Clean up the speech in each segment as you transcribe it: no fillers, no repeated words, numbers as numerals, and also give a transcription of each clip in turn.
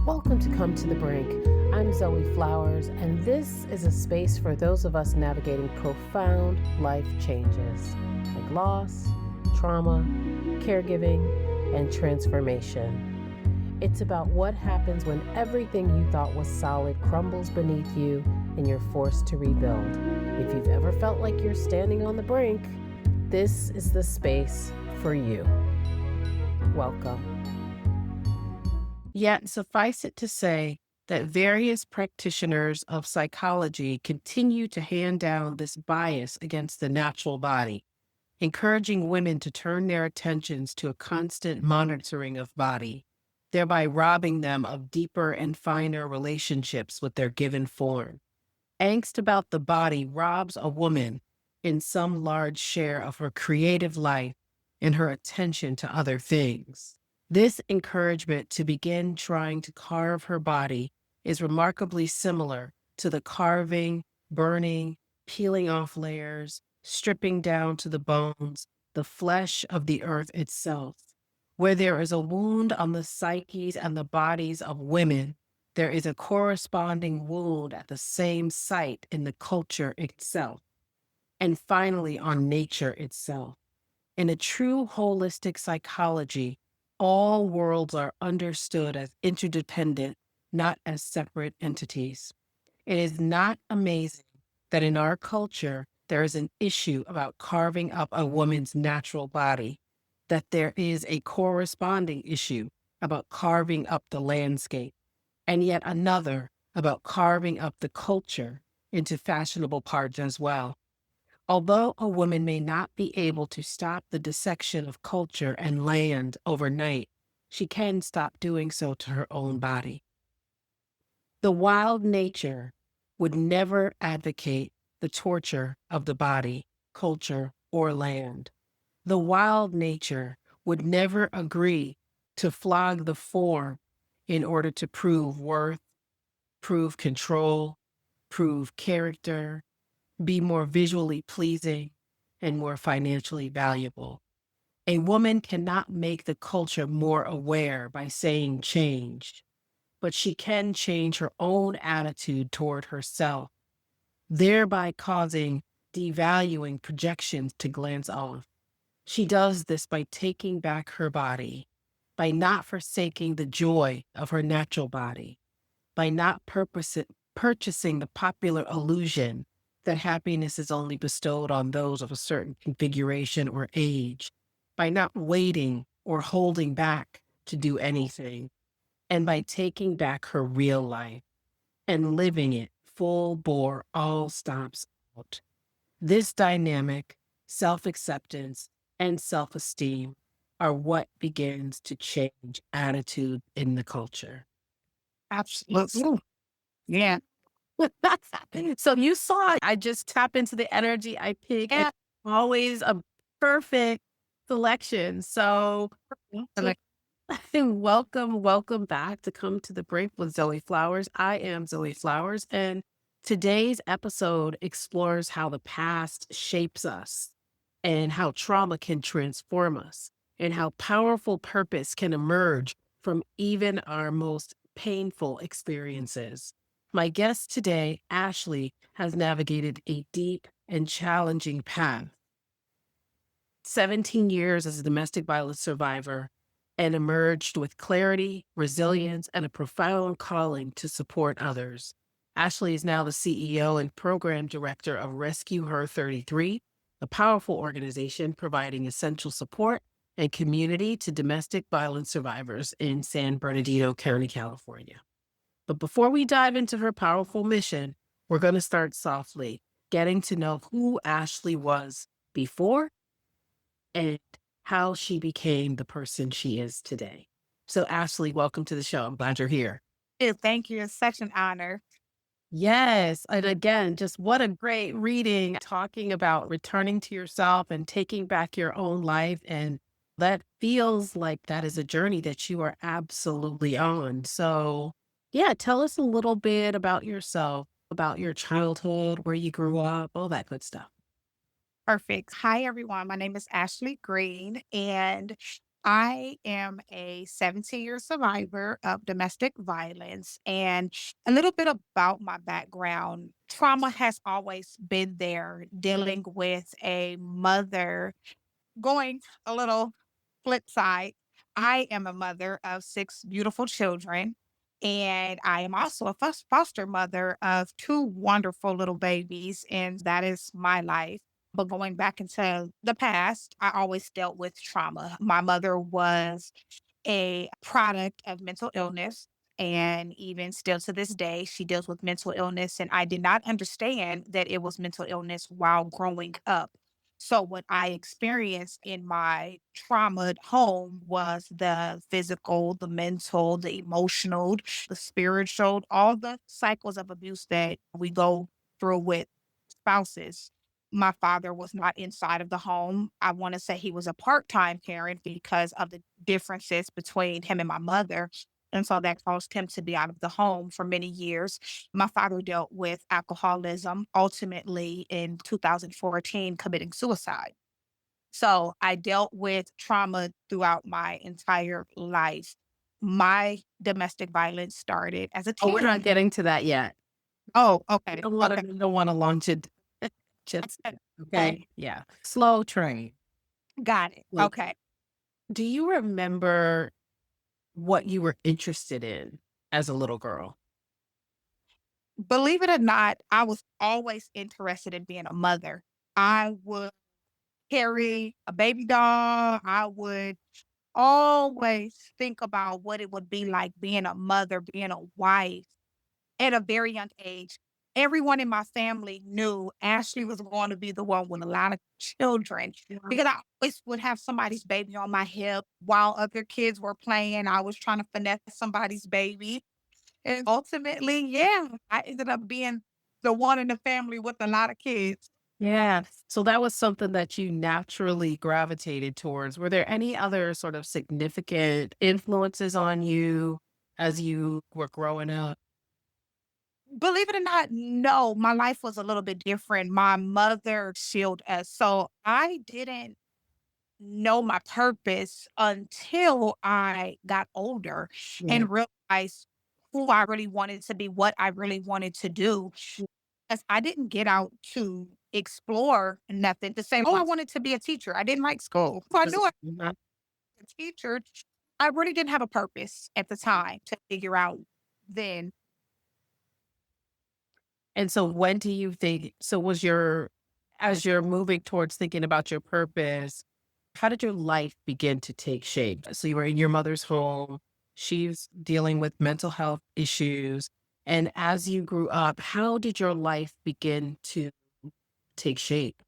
Welcome to Come to the Brink. I'm Zoe Flowers, and this is a space for those of us navigating profound life changes like loss, trauma, caregiving, and transformation. It's about what happens when everything you thought was solid crumbles beneath you and you're forced to rebuild. If you've ever felt like you're standing on the brink, this is the space for you. Welcome. Yet, suffice it to say that various practitioners of psychology continue to hand down this bias against the natural body, encouraging women to turn their attentions to a constant monitoring of body, thereby robbing them of deeper and finer relationships with their given form. Angst about the body robs a woman in some large share of her creative life and her attention to other things. This encouragement to begin trying to carve her body is remarkably similar to the carving, burning, peeling off layers, stripping down to the bones, the flesh of the earth itself. Where there is a wound on the psyches and the bodies of women, there is a corresponding wound at the same site in the culture itself. And finally, on nature itself. In a true holistic psychology, all worlds are understood as interdependent, not as separate entities. It is not amazing that in our culture, there is an issue about carving up a woman's natural body, that there is a corresponding issue about carving up the landscape, and yet another about carving up the culture into fashionable parts as well. Although a woman may not be able to stop the dissection of culture and land overnight, she can stop doing so to her own body. The wild nature would never advocate the torture of the body, culture, or land. The wild nature would never agree to flog the form in order to prove worth, prove control, prove character, be more visually pleasing, and more financially valuable. A woman cannot make the culture more aware by saying change, but she can change her own attitude toward herself, thereby causing devaluing projections to glance off. She does this by taking back her body, by not forsaking the joy of her natural body, by not purchasing the popular illusion that happiness is only bestowed on those of a certain configuration or age, by not waiting or holding back to do anything, and by taking back her real life and living it full bore, all stops out. This dynamic, self-acceptance, and self-esteem are what begins to change attitude in the culture. Absolutely. Yeah. So you saw I just tap into the energy I pick. Yeah. It's always a perfect selection. So Like, welcome back to Come to the Brink with Zoe Flowers. I am Zoe Flowers, and today's episode explores how the past shapes us and how trauma can transform us and how powerful purpose can emerge from even our most painful experiences. My guest today, Ashley, has navigated a deep and challenging path. 17 years as a domestic violence survivor and emerged with clarity, resilience, and a profound calling to support others. Ashley is now the CEO and program director of Rescue Her 33, a powerful organization providing essential support and community to domestic violence survivors in San Bernardino County, California. But before we dive into her powerful mission, we're going to start softly, getting to know who Ashley was before and how she became the person she is today. So, Ashley, welcome to the show. I'm glad you're here. thank you. It's such an honor. Yes. And again, just what a great reading, talking about returning to yourself and taking back your own life. And that feels like that is a journey that you are absolutely on. So, yeah, tell us a little bit about yourself, about your childhood, where you grew up, all that good stuff. Perfect. Hi, everyone. My name is Ashley Green, and I am a 17-year survivor of domestic violence. And a little bit about my background trauma has always been there, dealing with a mother. Going a little flip side, I am a mother of 6 beautiful children, and I am also a foster mother of 2 wonderful little babies, and that is my life. But going back into the past, I always dealt with trauma. My mother was a product of mental illness. And even still to this day, she deals with mental illness. And I did not understand that it was mental illness while growing up. So, what I experienced in my trauma home was the physical, the mental, the emotional, the spiritual, all the cycles of abuse that we go through with spouses. My father was not inside of the home. I want to say he was a part-time parent because of the differences between him and my mother. And so that caused him to be out of the home for many years. My father dealt with alcoholism, ultimately in 2014, committing suicide. So I dealt with trauma throughout my entire life. My domestic violence started as a Oh, we're teen. not getting to that yet. Oh, okay. Okay. You don't wanna launch it just Okay. okay, yeah. Slow train. Got it. Like, Okay. do you remember what you were interested in as a little girl? Believe it or not, I was always interested in being a mother. I would carry a baby doll. I would always think about what it would be like being a mother, being a wife at a very young age. Everyone in my family knew Ashley was going to be the one with a lot of children Wow. because I always would have somebody's baby on my hip while other kids were playing. I was trying to finesse somebody's baby. And ultimately, yeah, I ended up being the one in the family with a lot of kids. Yeah. So that was something that you naturally gravitated towards. Were there any other sort of significant influences on you as you were growing up? Believe it or not, no, my life was a little bit different. My mother shielded us. So I didn't know my purpose until I got older Yeah. and realized who I really wanted to be, what I really wanted to do. As I didn't get out to explore nothing to say, oh, I wanted to be a teacher. I didn't like school. So I knew I Mhm. was a teacher. I really didn't have a purpose at the time to figure out then. And so when do you think so was your as you're moving towards thinking about your purpose, how did your life begin to take shape? So you were in your mother's home, she's dealing with mental health issues. And as you grew up, how did your life begin to take shape?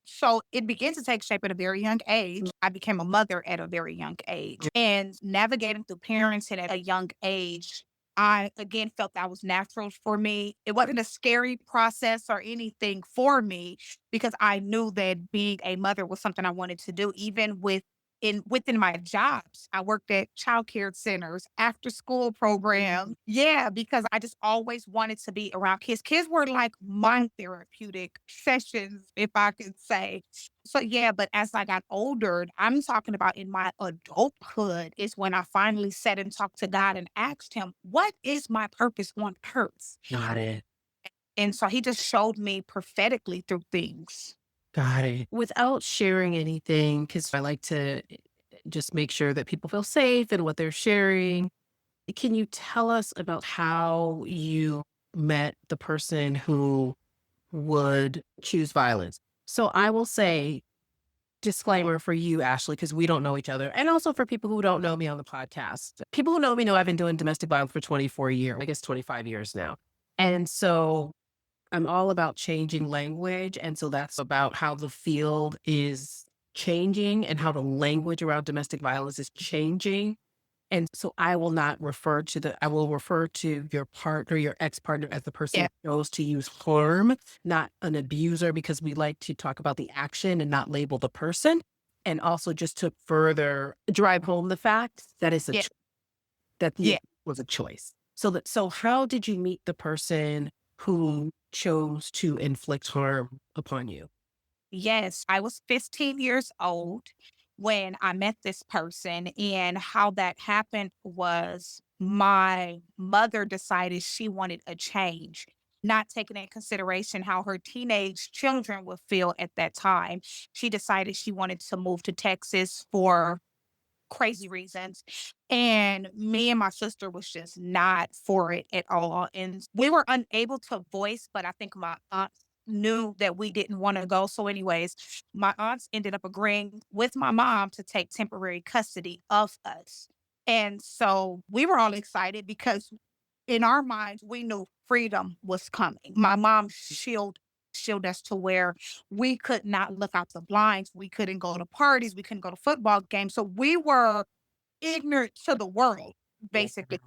So it began to take shape at a very young age. I became a mother at a very young age and navigating through parenting at a young age. I again felt that was natural for me. It wasn't a scary process or anything for me because I knew that being a mother was something I wanted to do, even within my jobs. I worked at childcare centers, after school programs. Yeah, because I just always wanted to be around kids. Kids were like my therapeutic sessions, if I could say. So yeah, but as I got older, I'm talking about in my adulthood is when I finally sat and talked to God and asked him, what is my purpose on earth? Got it. And so he just showed me prophetically through things. Got it. Without sharing anything, because I like to just make sure that people feel safe in what they're sharing. Can you tell us about how you met the person who would choose violence? So I will say, disclaimer for you, Ashley, because we don't know each other. And also for people who don't know me on the podcast. People who know me know I've been doing domestic violence for 24 years, I guess 25 years now. And so I'm all about changing language. And so that's about how the field is changing and how the language around domestic violence is changing. And so I will refer to your partner, your ex-partner as the person Yeah. who chose to use harm, not an abuser, because we like to talk about the action and not label the person. And also just to further drive home the fact that Yeah. it Yeah. was a choice. So how did you meet the person who chose to inflict harm upon you? Yes, I was 15 years old when I met this person. And how that happened was my mother decided she wanted a change, not taking into consideration how her teenage children would feel at that time. She decided she wanted to move to Texas for crazy reasons. And me and my sister was just not for it at all. And we were unable to voice, but I think my aunt knew that we didn't want to go. So, anyways, my aunts ended up agreeing with my mom to take temporary custody of us. And so we were all excited because in our minds, we knew freedom was coming. My mom shielded us to where we could not look out the blinds. We couldn't go to parties. We couldn't go to football games. So we were ignorant to the world, basically.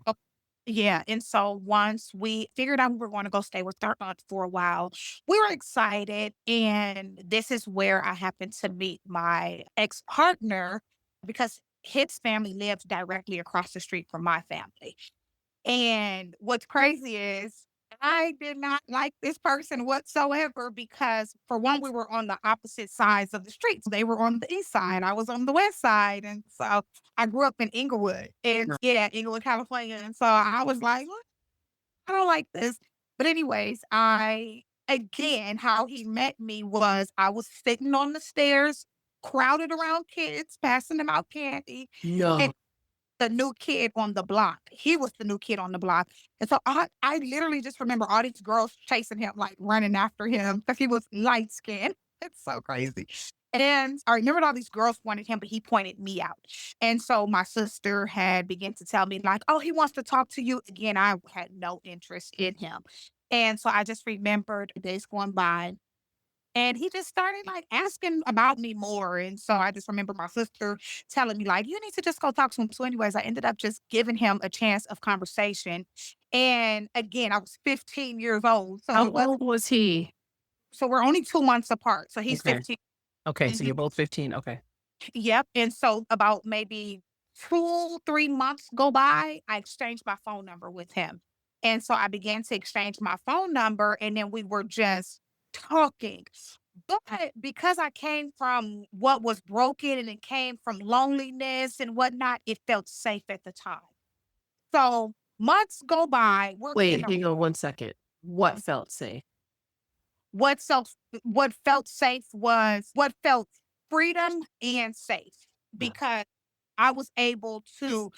Yeah. And so once we figured out we were going to go stay with our aunt for a while, we were excited. And this is where I happened to meet my ex partner because his family lives directly across the street from my family. And what's crazy is I did not like this person whatsoever because, for one, we were on the opposite sides of the streets. They were on the east side, I was on the west side. And so I grew up in Inglewood and yeah, Inglewood, California. And so I was like, "What? I don't like this." But, anyways, again, how he met me was I was sitting on the stairs, crowded around kids, passing them out candy. No. The new kid on the block. He was the new kid on the block. And so I literally just remember all these girls chasing him, like running after him because he was light skinned. It's so crazy. And I remembered all these girls wanted him, but he pointed me out. And so my sister had begun to tell me, like, oh, he wants to talk to you. Again, I had no interest in him. And so I just remembered days going by. And he just started, like, asking about me more, and so I just remember my sister telling me, like, "You need to just go talk to him." So anyways, I ended up just giving him a chance of conversation, and again, I was 15 years old, so How it was old was he? so we're only 2 months apart, so he's Okay. 15. Okay, so Mhm. you're both 15, okay. Yep, and so about maybe 2, 3 months go by, I exchanged my phone number with him, and so I began to exchange my phone number, and then we were just talking. But because I came from what was broken and it came from loneliness and whatnot, it felt safe at the time. So months go by, we're getting Wait, hang on one second. What felt safe? what felt what felt safe was what felt freedom and safe Yeah. because I was able to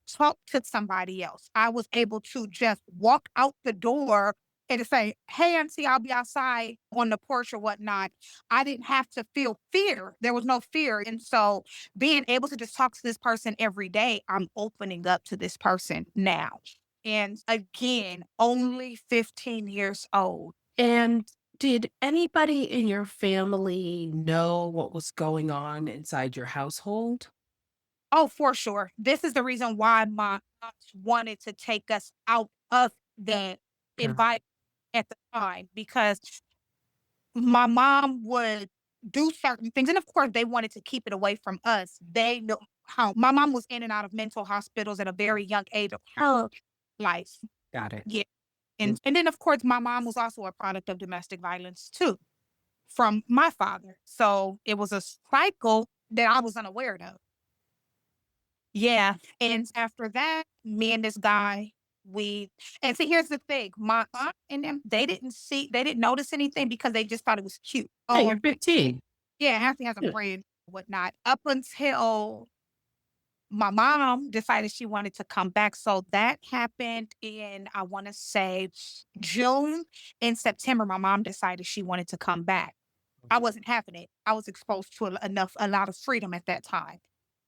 talk to somebody else. I was able to just walk out the door and to say, "Hey, auntie, I'll be outside on the porch or whatnot." I didn't have to feel fear. There was no fear. And so being able to just talk to this person every day, I'm opening up to this person now. And again, only 15 years old. And did anybody in your family know what was going on inside your household? Oh, for sure. This is the reason why my aunts wanted to take us out of the Okay. environment at the time because my mom would do certain things. And of course, they wanted to keep it away from us. They know how my mom was in and out of mental hospitals at a very young age of her life. Got it. Yeah. And then, of course, my mom was also a product of domestic violence too from my father. So it was a cycle that I was unaware of. Yeah, and after that, me and this guy, we and see, here's the thing, my aunt and them, they didn't notice anything because they just thought it was cute. Yeah, Oh, you're 15. yeah, Ashley has a Yeah. friend, whatnot, up until my mom decided she wanted to come back. So that happened in, I want to say, June. In September, my mom decided she wanted to come back. I wasn't having it. I was exposed to a lot of freedom at that time.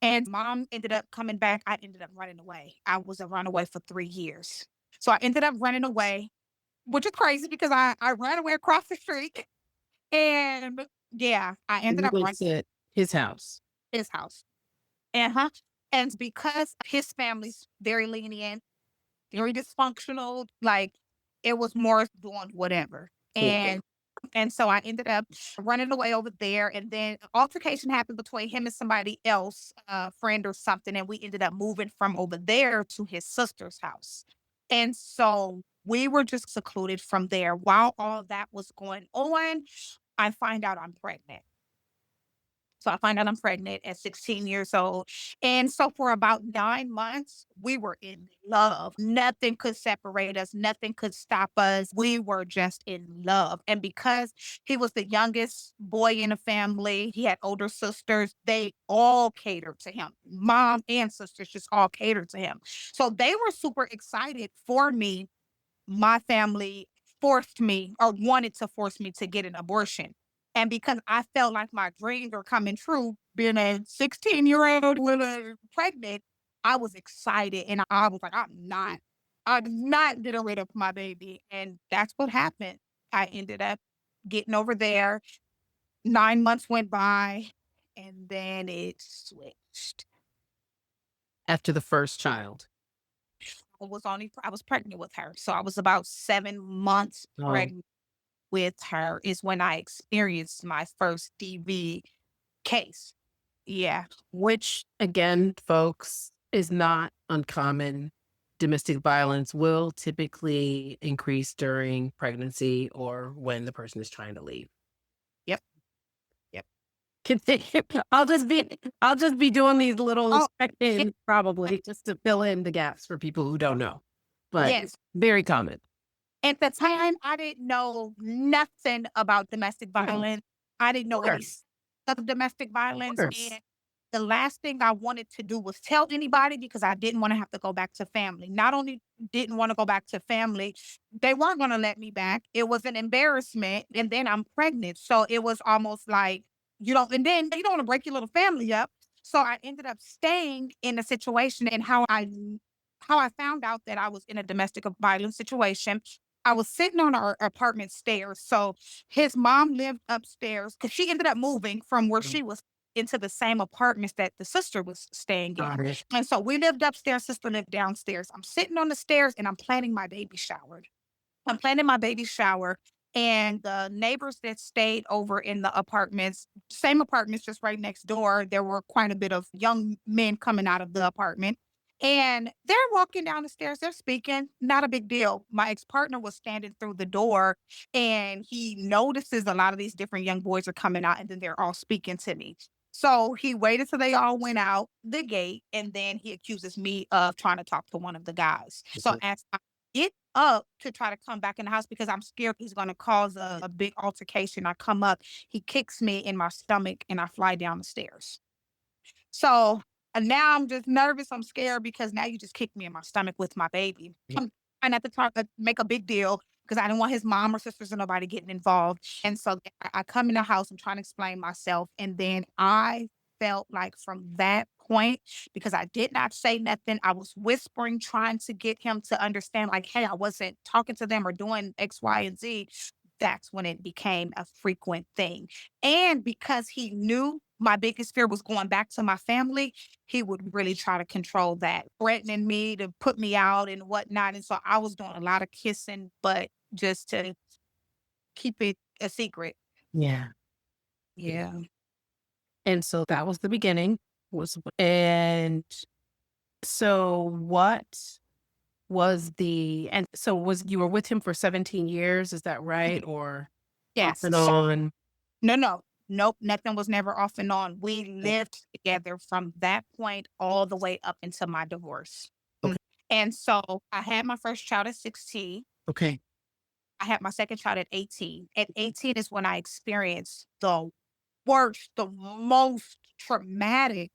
And mom ended up coming back. I ended up running away. I was a runaway for 3 years. So I ended up running away, which is crazy because I ran away across the street. And yeah, I And ended you up went running to his house. to his house. Uh-huh. And because his family's very lenient, very dysfunctional, like it was more doing whatever. And so I ended up running away over there, and then an altercation happened between him and somebody else, a friend or something, and we ended up moving from over there to his sister's house. And so we were just secluded from there. While all that was going on, I find out I'm pregnant. So I find out I'm pregnant at 16 years old. And so for about 9 months, we were in love. Nothing could separate us, nothing could stop us. We were just in love. And because he was the youngest boy in the family, he had older sisters, they all catered to him. Mom and sisters just all catered to him. So they were super excited for me. My family forced me or wanted to force me to get an abortion. And because I felt like my dreams were coming true, being a 16-year-old woman pregnant, I was excited and I was like, I'm not getting rid of my baby. And that's what happened. I ended up getting over there. 9 months went by and then it switched. After the first child. I was pregnant with her. So I was about 7 months Oh. pregnant with her is when I experienced my first DV case. Yeah. Which, again, folks, is not uncommon. Domestic violence will typically increase during pregnancy or when the person is trying to leave. Yep. Yep. Continue. I'll just be doing these little Oh, yeah. check-ins probably just to fill in the gaps for people who don't know, but Yes. very common. At the time, I didn't know nothing about domestic violence. I didn't know any Course, of domestic violence. course. And the last thing I wanted to do was tell anybody because I didn't want to have to go back to family. Not only didn't want to go back to family, they weren't going to let me back. It was an embarrassment. And then I'm pregnant. So it was almost like, and then you don't want to break your little family up. So I ended up staying in a situation and how I found out that I was in a domestic violence situation. I was sitting on our apartment stairs. So his mom lived upstairs because she ended up moving from where she was into the same apartments that the sister was staying in. Got it. And so we lived upstairs, sister lived downstairs. I'm sitting on the stairs and I'm planning my baby shower. I'm planning my baby shower, and the neighbors that stayed over in the apartments, same apartments, just right next door, there were quite a bit of young men coming out of the apartment. And they're walking down the stairs, they're speaking, not a big deal. My ex partner was standing through the door and he notices a lot of these different young boys are coming out and then they're all speaking to me. So he waited till they all went out the gate and then he accuses me of trying to talk to one of the guys. So Mhm. as get up to try to come back in the house because I'm scared he's gonna cause a big altercation. I come up, he kicks me in my stomach, and I fly down the stairs. So, and now I'm just nervous, I'm scared because now you just kicked me in my stomach with my baby. I'm trying not to try to make a big deal because I didn't want his mom or sisters or nobody getting involved. And so I come in the house, I'm trying to explain myself, and then I felt like from that point, because I did not say nothing, I was whispering, trying to get him to understand, like, hey, I wasn't talking to them or doing X, Y, and Z. That's when it became a frequent thing. And because he knew my biggest fear was going back to my family, he would really try to control that, threatening me to put me out and whatnot. And so I was doing a lot of kissing, but just to keep it a secret. Yeah. Yeah. And so that was the beginning. And so what was and so was you were with him for 17 years, is that right? Or off Yes. and on? No, no. Nope, nothing was never off and on. We lived together from that point all the way up until my divorce. Mm. Okay. And so I had my first child at 16. Okay. I had my second child at 18. At 18 is when I experienced the worst, the most traumatic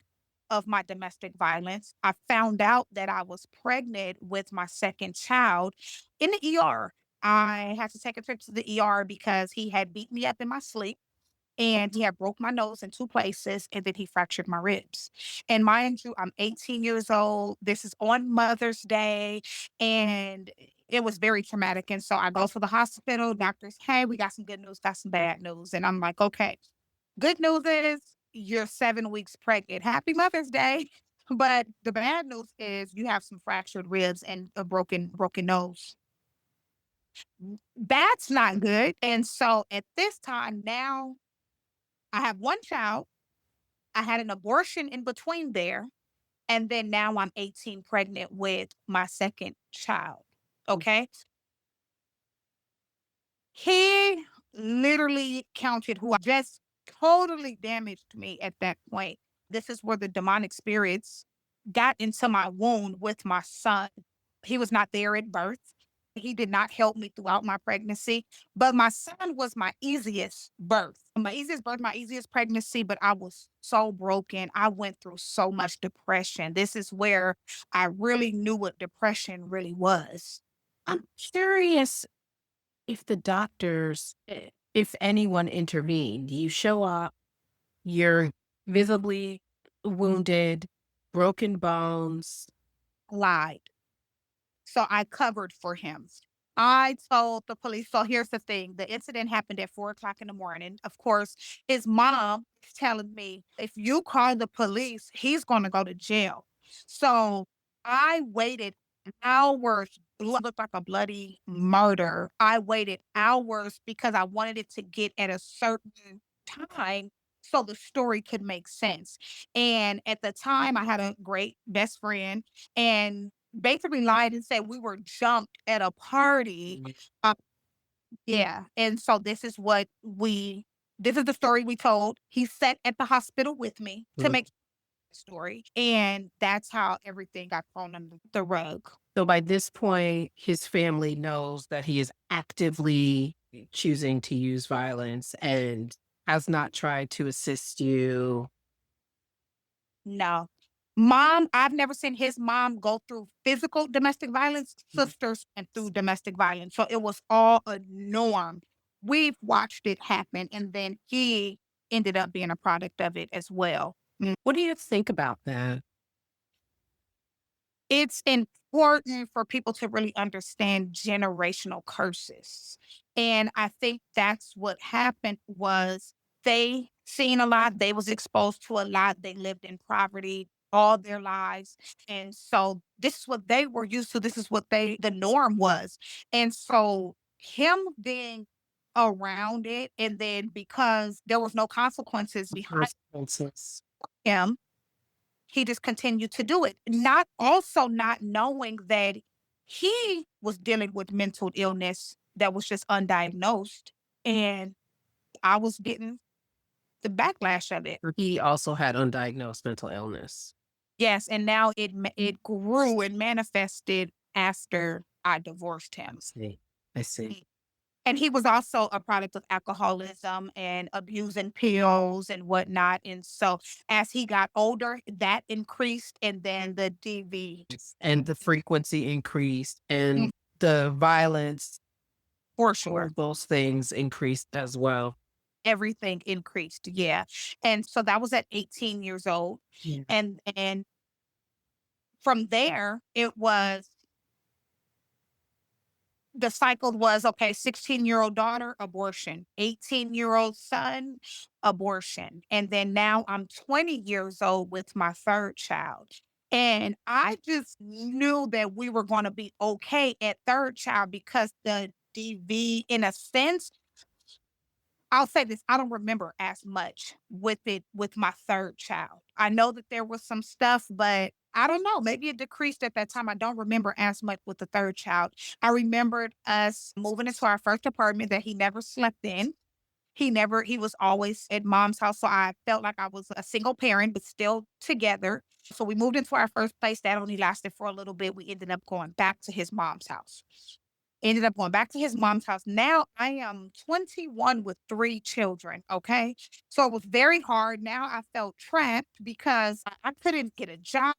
of my domestic violence. I found out that I was pregnant with my second child in the ER. I had to take a trip to the ER because he had beat me up in my sleep and he had broke my nose in two places and then he fractured my ribs. And mind you, I'm 18 years old. This is on Mother's Day and it was very traumatic. And so I go to the hospital, doctors, hey, we got some good news, got some bad news. And I'm like, okay, good news is you're 7 weeks pregnant. Happy Mother's Day. But the bad news is you have some fractured ribs and a broken nose. That's not good. And so at this time now I have one child. I had an abortion in between there. And then now I'm 18 pregnant with my second child. Okay. He literally counted who I just totally damaged me at that point. This is where the demonic spirits got into my wound with my son. He was not there at birth. He did not help me throughout my pregnancy, but my son was my easiest birth. My easiest birth, my easiest pregnancy, but I was so broken. I went through so much depression. This is where I really knew what depression really was. I'm curious if the doctors, if anyone intervened. You show up, you're visibly wounded, broken bones. Lied. So I covered for him. I told the police. So here's the thing. The incident happened at 4 o'clock in the morning. Of course, his mom is telling me, if you call the police, he's going to go to jail. So I waited hours. Blood looked like a bloody murder. I waited hours because I wanted it to get at a certain time so the story could make sense. And at the time, I had a great best friend, and basically lied and said we were jumped at a party. Uh, yeah, and so this is the story we told. He sat at the hospital with me to Mhm. make the story, and that's how everything got thrown under the rug. So by this point, his family knows that he is actively choosing to use violence and has not tried to assist you. No. Mom, I've never seen his mom go through physical domestic violence. Sisters went through domestic violence. So it was all a norm. We've watched it happen, and then he ended up being a product of it as well. What do you think about that? It's important for people to really understand generational curses. And I think that's what happened was they seen a lot, they was exposed to a lot, they lived in poverty all their lives. And so this is what they were used to. This is what the norm was. And so him being around it, and then because there was no consequences behind Consequences. him, he just continued to do it. Not knowing that he was dealing with mental illness that was just undiagnosed, and I was getting the backlash of it. He also had undiagnosed mental illness. Yes, and now it grew and manifested after I divorced him. See. I see. And he was also a product of alcoholism and abusing pills and whatnot. And so as he got older, that increased, and then the DV. And the frequency increased Mm, and the violence, for all sure. of those things increased as well. Everything increased. Yeah. And so that was at 18 years old. Yeah. And from there, it was the cycle was okay, 16-year-old daughter, abortion, 18-year-old son, abortion. And then now I'm 20 years old with my third child. And I just knew that we were going to be okay at third child because the DV, in a sense, I'll say this, I don't remember as much with it with my third child. I know that there was some stuff, but I don't know, maybe it decreased at that time. I don't remember as much with the third child. I remembered us moving into our first apartment that he never slept in. He was always at mom's house. So I felt like I was a single parent, but still together. So we moved into our first place. That only lasted for a little bit. We ended up going back to his mom's house. Ended up going back to his mom's house. Now I am 21 with 3 children, okay? So it was very hard. Now I felt trapped because I couldn't get a job.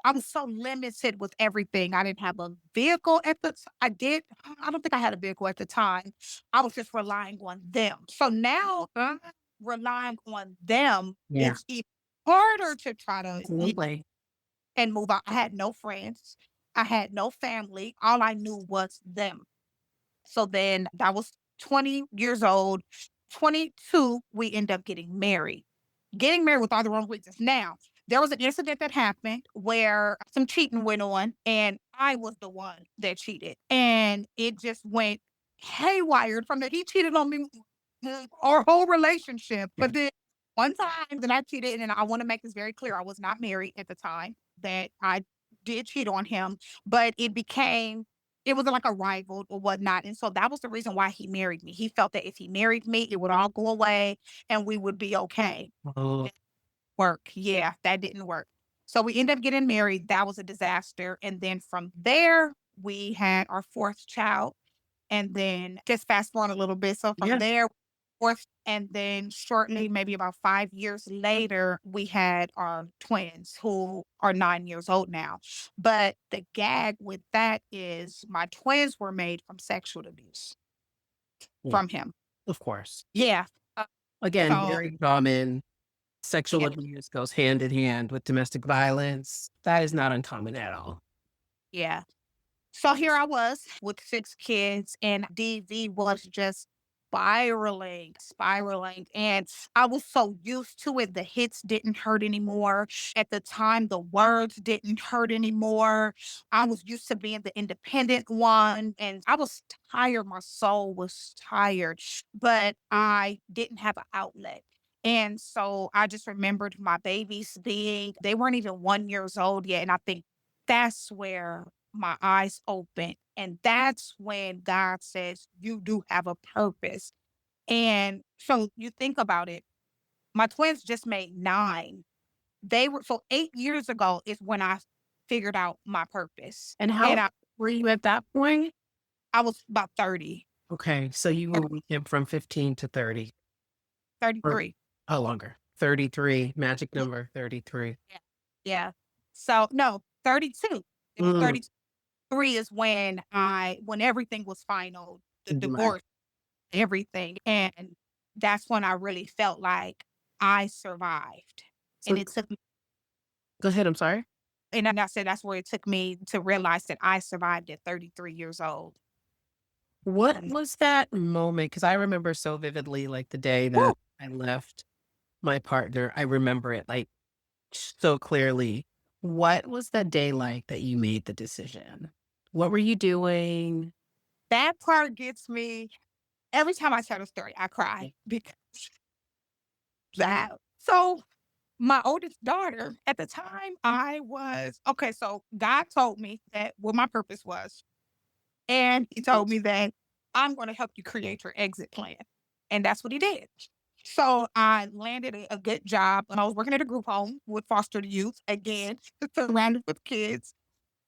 I was so limited with everything. I didn't have a vehicle at the t I don't think I had a vehicle at the time. I was just relying on them. So now, relying on them, Yeah. it's even harder to try to Absolutely. and move out. I had no friends. I had no family. All I knew was them. So then I was 20 years old. 22, we end up getting married. Getting married with all the wrong reasons. Now, there was an incident that happened where some cheating went on, and I was the one that cheated. And it just went haywire from that. He cheated on me our whole relationship. Yeah. But then one time that I cheated, and I want to make this very clear, I was not married at the time that I did cheat on him, but it became It was like a rival or whatnot, and so that was the reason why he married me. He felt that if he married me, it would all go away and we would be okay. Oh, Work. Yeah, that didn't work. So we ended up getting married. That was a disaster. And then from there, we had our fourth child. And then just fast forward a little bit. So from yeah. there, fourth, and then shortly, maybe about 5 years later, we had our twins who are 9 years old now. But the gag with that is my twins were made from sexual abuse Yeah, from him. of course. Yeah. Uh, Again, so, very common. Sexual yeah. abuse goes hand in hand with domestic violence. That is not uncommon at all. Yeah. So here I was with 6 kids, and DV was just spiraling, and I was so used to it, the hits didn't hurt anymore. At the time, the words didn't hurt anymore. I was used to being the independent one, and I was tired, my soul was tired, but I didn't have an outlet. And so I just remembered my babies being they weren't even 1 years old yet, and I think that's where my eyes open. And that's when God says, you do have a purpose. And so you think about it, my twins just made 9. They were, so 8 years ago is when I figured out my purpose. And how And old were you at that point? I was about 30, Okay, so you were with him from 15 to 30 or 33. longer. 33, magic Yeah. number 33. Yeah. So no, 32. It was Mm, 33 is when everything was final, the right. divorce, everything. And that's when I really felt like I survived. And So it took me, go ahead, I'm sorry. and then I said that's where it took me to realize that I survived at 33 years old. What Mm. was that moment? Because I remember so vividly, like the day Woo! that I left my partner. I remember it like so clearly. What was that day like that you made the decision? What were you doing? That part gets me every time I tell the story, I cry because that. So my oldest daughter, at the time I was okay, so God told me that what my purpose was. And he told me that I'm going to help you create your exit plan. And that's what he did. So I landed a good job. And I was working at a group home with foster youth, again, surrounded with kids.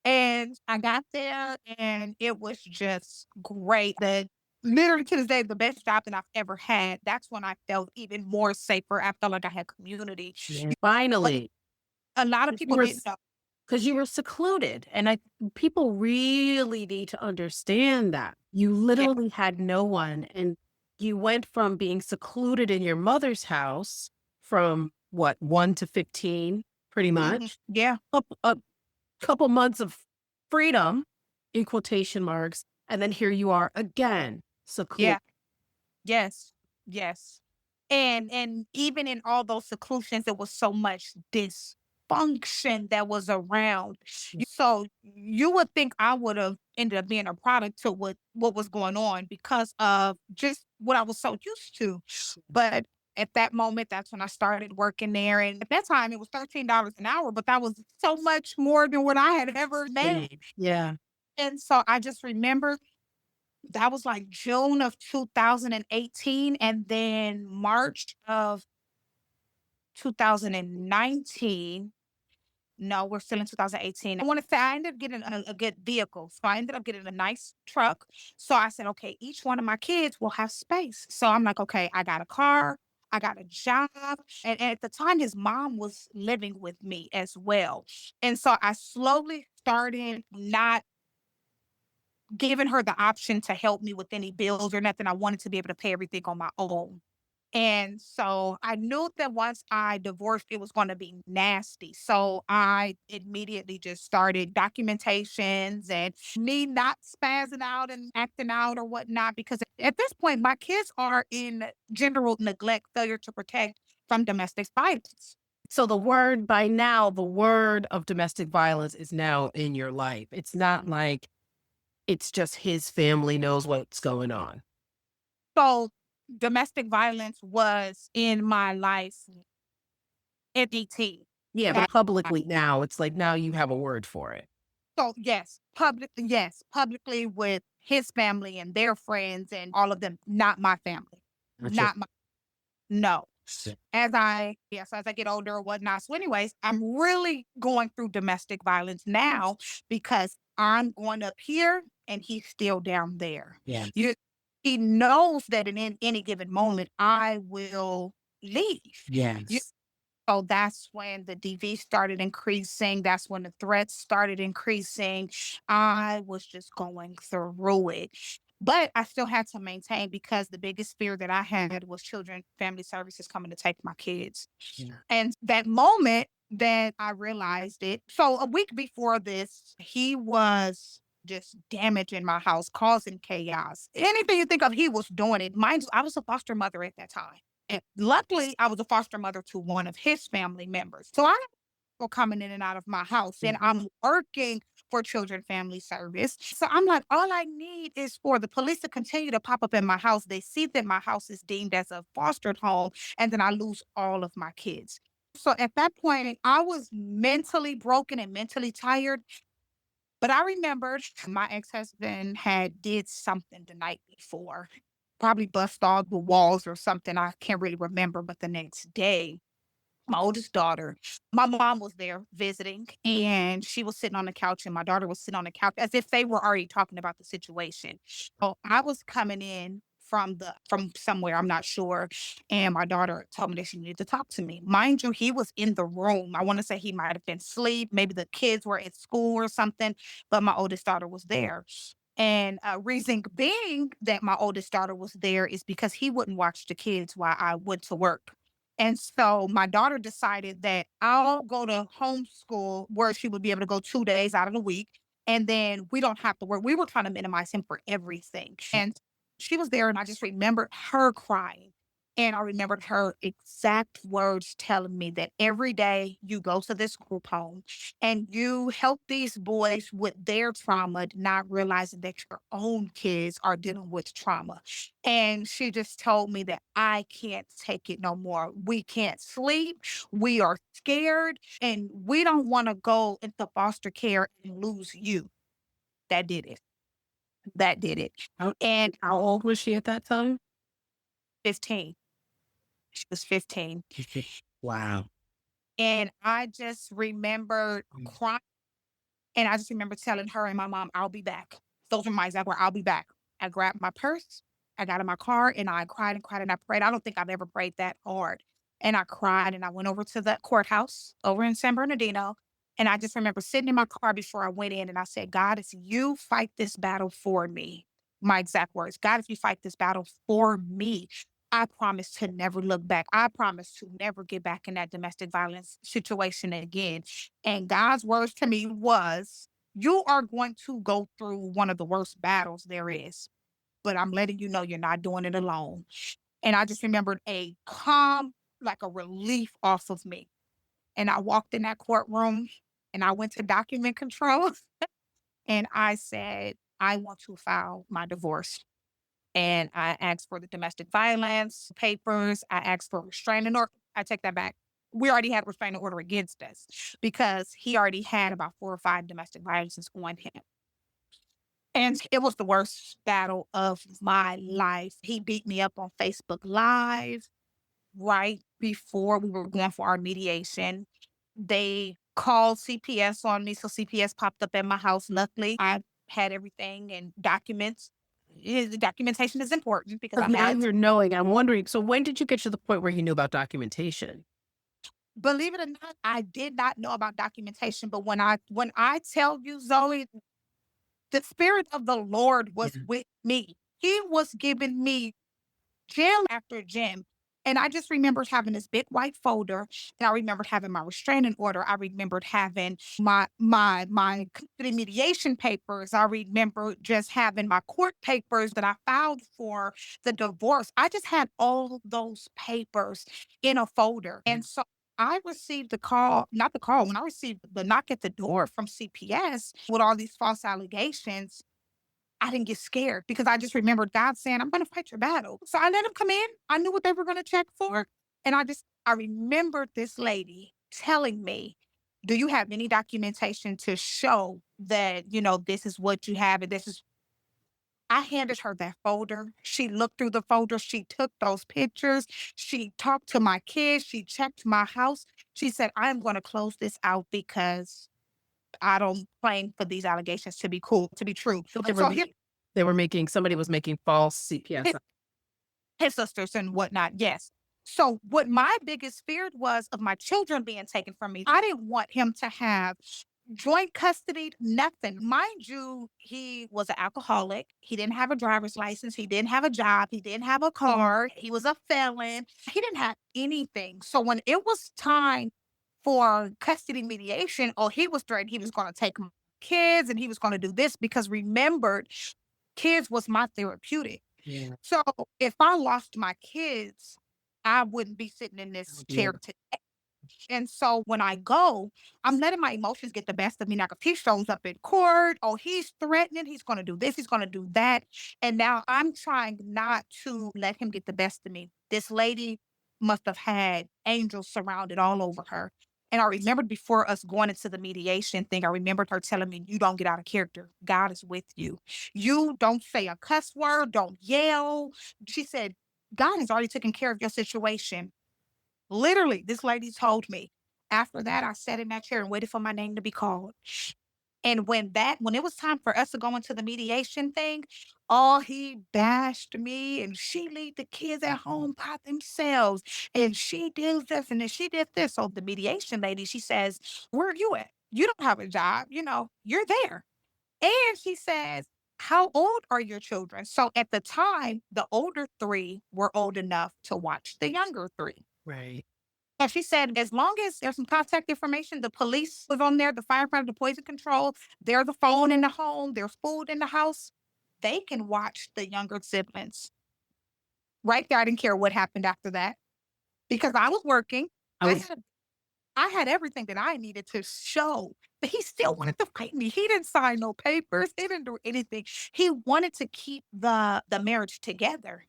And I got there and it was just great. That literally to this day, the best job that I've ever had. That's when I felt even more safer. I felt like I had community. Yeah. But Finally, a lot of 'cause you people were didn't know. because you were secluded, and I people really need to understand that. You Yeah. literally had no one, and you went from being secluded in your mother's house from what, 1 to 15, pretty Mhm. much. Yeah. A couple months of freedom, in quotation marks, and then here you are again, secluded. Yeah. Yes, yes. And even in all those seclusions, there was so much dysfunction that was around. So you would think I would have ended up being a product to what was going on because of just what I was so used to. But at that moment, that's when I started working there. And at that time, it was $13 an hour, but that was so much more than what I had ever made. Yeah. And so I just remember that was like June of 2018, and then March of 2019. No, we're still in 2018. I wanna say I ended up getting a good vehicle. So I ended up getting a nice truck. So I said, "Okay, each one of my kids will have space." So I'm like, "Okay, I got a car, I got a job." And at the time, his mom was living with me as well. And so I slowly started not giving her the option to help me with any bills or nothing. I wanted to be able to pay everything on my own. And so I knew that once I divorced, it was going to be nasty. So I immediately just started documentations and me not spazzing out and acting out or whatnot, because at this point, my kids are in general neglect, failure to protect from domestic violence. So the word by now, the word of domestic violence is now in your life. It's not like it's just his family knows what's going on. So domestic violence was in my life at 18. Yeah, but publicly now, it's like now you have a word for it. So yes, publicly with his family and their friends and all of them, not my family. Gotcha. Not my no. As I get older or whatnot. So anyways, I'm really going through domestic violence now because I'm going up here and he's still down there. Yeah. You He knows that in any given moment I will leave. You Yes. So that's when the DV started increasing. That's when the threats started increasing. I was just going through it. But I still had to maintain because the biggest fear that I had was children family services coming to take my kids. Yeah. And that moment that I realized it, so a week before this, he was just damaging my house, causing chaos. Anything you think of, he was doing it. Mind you, I was a foster mother at that time. And luckily, I was a foster mother to one of his family members. So I had people coming in and out of my house, and I'm working for Children Family Service. So I'm like, all I need is for the police to continue to pop up in my house. They see that my house is deemed as a fostered home, and then I lose all of my kids. So at that point, I was mentally broken and mentally tired. But I remembered my ex-husband had did something the night before, probably bust all the walls or something. I can't really remember. But the next day, my oldest daughter, my mom was there visiting, and she was sitting on the couch, and my daughter was sitting on the couch as if they were already talking about the situation. So I was coming in from somewhere, I'm not sure, and my daughter told me that she needed to talk to me. Mind you, he was in the room. I want to say he might have been asleep. Maybe the kids were at school or something, but my oldest daughter was there. And reason being that my oldest daughter was there is because he wouldn't watch the kids while I went to work. And so my daughter decided that I'll go to homeschool where she would be able to go 2 days out of the week. And then we don't have to work. We were trying to minimize him for everything. And she was there, and I just remembered her crying. And I remembered her exact words telling me that every day you go to this group home and you help these boys with their trauma, not realizing that your own kids are dealing with trauma. And she just told me that I can't take it no more. We can't sleep. We are scared, and we don't want to go into foster care and lose you. That did it. That did it. How, And how old was she at that time? 15. She was 15. Wow. And I just remember Mm. crying. And I just remember telling her and my mom, "I'll be back." Those were my exact words, "I'll be back." I grabbed my purse, I got in my car, and I cried and cried and I prayed. I don't think I've ever prayed that hard. And I cried, and I went over to the courthouse over in San Bernardino. And I just remember sitting in my car before I went in, and I said, "God, if you fight this battle for me," my exact words, "God, if you fight this battle for me, I promise to never look back. I promise to never get back in that domestic violence situation again." And God's words to me was, "You are going to go through one of the worst battles there is, but I'm letting you know you're not doing it alone." And I just remembered a calm, like a relief off of me. And I walked in that courtroom, and I went to document control and I said, "I want to file my divorce." And I asked for the domestic violence papers. I asked for a restraining order. I take that back. We already had a restraining order against us because he already had about 4 or 5 domestic violences on him. And it was the worst battle of my life. He beat me up on Facebook Live right before we were going for our mediation. They called CPS on me. So CPS popped up at my house. Luckily, I had everything and documents. The documentation is important because I Now had you're knowing. I'm wondering. So when did you get to the point where you knew about documentation? believe it or not, I did not know about documentation. But when I tell you, Zoe, the spirit of the Lord was Yeah. with me. He was giving me gym after gym. And I just remembered having this big white folder, and I remembered having my restraining order. I remembered having my custody mediation papers. I remember just having my court papers that I filed for the divorce. I just had all those papers in a folder. And so I received the call, not the call, when I received the knock at the door from CPS with all these false allegations, I didn't get scared because I just remembered God saying, "I'm going to fight your battle." So I let him come in. I knew what they were going to check for. And I remembered this lady telling me Do you have any documentation to show that, this is what you have and this is I handed her that folder. She looked through the folder. She took those pictures. She talked to my kids. She checked my house. She said, I'm going to close this out because I don't claim for these allegations to be to be true. So So here, somebody was making false CPS. his sisters and whatnot. Yes. So what my biggest fear was of my children being taken from me, I didn't want him to have joint custody, nothing. Mind you, he was an alcoholic. He didn't have a driver's license. He didn't have a job. He didn't have a car. He was a felon. He didn't have anything. So when it was time for custody mediation, oh, he was threatened he was going to take my kids and he was going to do this because remembered, kids was my therapeutic. Yeah. So if I lost my kids, I wouldn't be sitting in this chair today. And so when I go, I'm letting my emotions get the best of me. Now, if he shows up in court, oh, he's threatening, he's going to do this, he's going to do that. And now I'm trying not to let him get the best of me. This lady must have had angels surrounded all over her. And I remembered before us going into the mediation thing, I remembered her telling me, you don't get out of character. God is with you. You don't say a cuss word, don't yell. She said, God has already taken care of your situation. Literally, this lady told me. After that, I sat in that chair and waited for my name to be called. And when it was time for us to go into the mediation thing, oh, he bashed me and she leave the kids at home by themselves. And she did this and then she did this. So the mediation lady, she says, where are you at? You don't have a job, you're there. And she says, how old are your children? So at the time, the older three were old enough to watch the younger three. Right. And she said, as long as there's some contact information, the police was on there, the firefighter, the poison control, there's a phone in the home, there's food in the house, they can watch the younger siblings. Right there, I didn't care what happened after that because I was working. I I was had I had everything that I needed to show, but he still wanted to fight me. He didn't sign no papers. He didn't do anything. He wanted to keep the marriage together.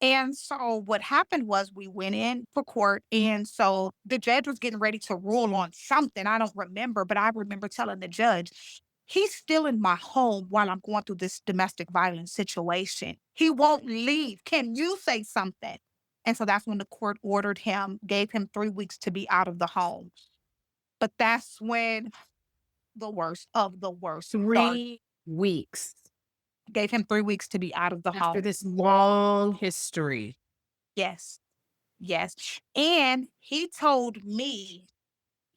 And so what happened was we went in for court. And so the judge was getting ready to rule on something. I don't remember, but I remember telling the judge, he's still in my home while I'm going through this domestic violence situation. He won't leave. Can you say something? And so that's when the court ordered him, gave him 3 weeks to be out of the home. But that's when the worst of the worst started. 3 weeks Gave him 3 weeks to be out of the after home. this long history. Yes. Yes. And he told me,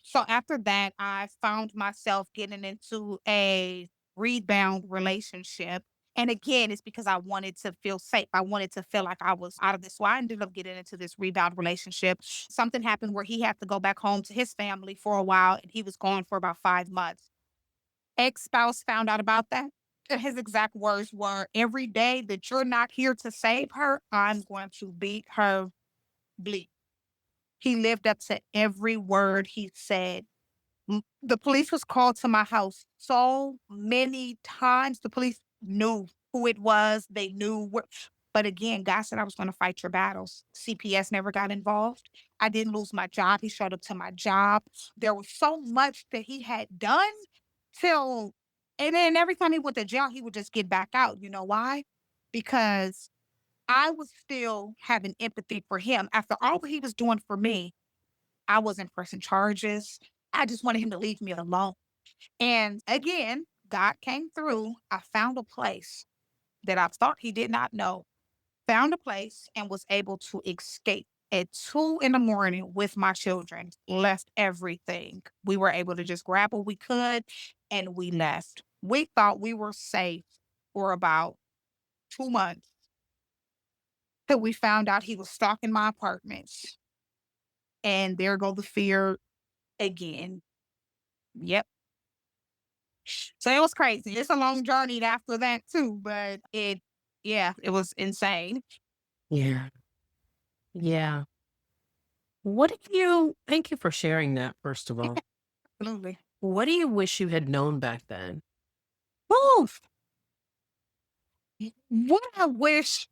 so after that, I found myself getting into a rebound relationship. And again, it's because I wanted to feel safe. I wanted to feel like I was out of this. So I ended up getting into this rebound relationship. Something happened where he had to go back home to his family for a while, and he was gone for about 5 months. Ex-spouse found out about that. And his exact words were, every day that you're not here to save her, I'm going to beat her bleep. He lived up to every word he said. The police was called to my house so many times. The police knew who it was. They knew where. But again, God said I was going to fight your battles. CPS never got involved. I didn't lose my job. He showed up to my job. There was so much that he had done till, and then every time he went to jail, he would just get back out. You know why? Because I was still having empathy for him. After all he was doing for me, I wasn't pressing charges. I just wanted him to leave me alone. And again, God came through. I found a place that I thought he did not know. Found a place and was able to escape at 2 in the morning with my children. Left everything. We were able to just grab what we could and we left. We thought we were safe for about 2 months till we found out he was stalking my apartments. And there go the fear again. Yep. So it was crazy. It's a long journey after that too, but it was insane. Yeah. Yeah. Thank you for sharing that, first of all. Absolutely. What do you wish you had known back then? Oof. What I wish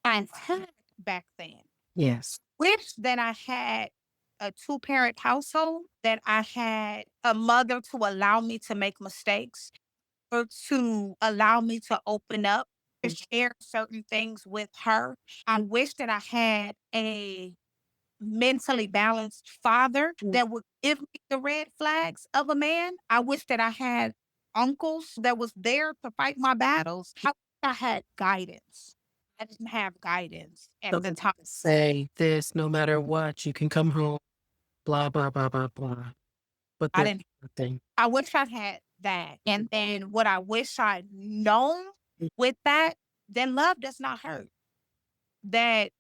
I had back then. Yes. Wish that I had a two-parent household, that I had a mother to allow me to make mistakes or to allow me to open up, to share certain things with her. I wish that I had a mentally balanced father that would give me the red flags of a man. I wish that I had uncles that was there to fight my battles. I had guidance. I didn't have guidance at the Someone time. to say this, no matter what, you can come home, blah, blah, blah, blah, blah. But I there's didn't nothing. I wish I had that. And then what I wish I'd known Mm. with that, then love does not hurt. That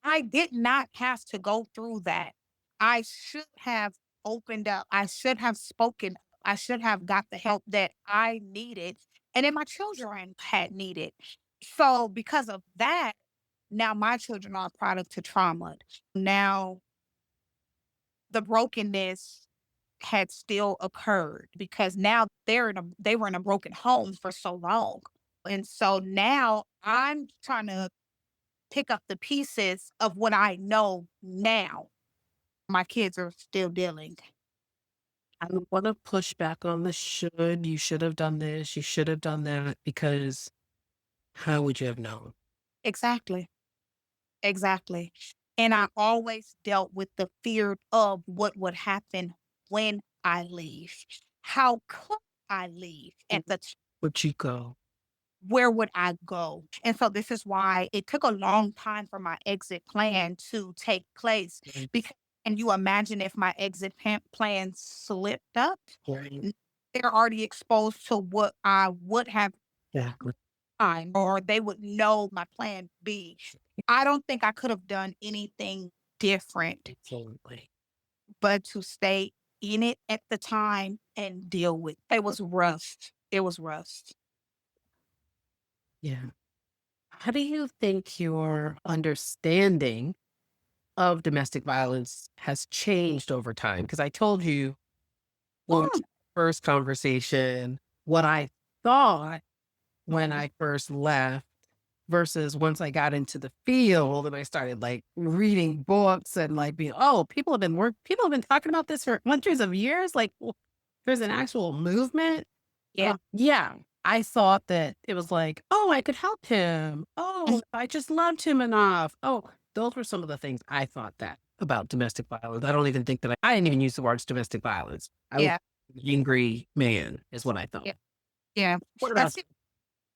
I did not have to go through that. I should have opened up. I should have spoken. I should have got the help that I needed and then my children had needed. So because of that, now my children are a product to trauma. Now the brokenness had still occurred because now they were in a broken home for so long. And so now I'm trying to pick up the pieces of what I know now. My kids are still dealing. I don't want to push back on the should. You should have done this. You should have done that because how would you have known? Exactly. Exactly. And I always dealt with the fear of what would happen when I leave. How could I leave at the Would you go? where would I go? And so this is why it took a long time for my exit plan to take place. Right. Because can you imagine if my exit plan slipped up? Right. They're already exposed to what I would have Exactly. done, or they would know my plan B. I don't think I could have done anything different Absolutely. but to stay in it at the time and deal with it. It was rough. It was rough. Yeah. How do you think your understanding of domestic violence has changed over time? Because I told you when Mm, first conversation what I thought when I first left versus once I got into the field and I started like reading books and like being, oh, people have been talking about this for hundreds of years. Like there's an actual movement. yeah, Yeah. I thought that it was like, oh, I could help him. Oh, if I just loved him enough. Oh, those were some of the things I thought that about domestic violence. I don't even think that I didn't even use the words domestic violence. I was yeah, an angry man is what I thought. yeah, yeah. What Uh, about see,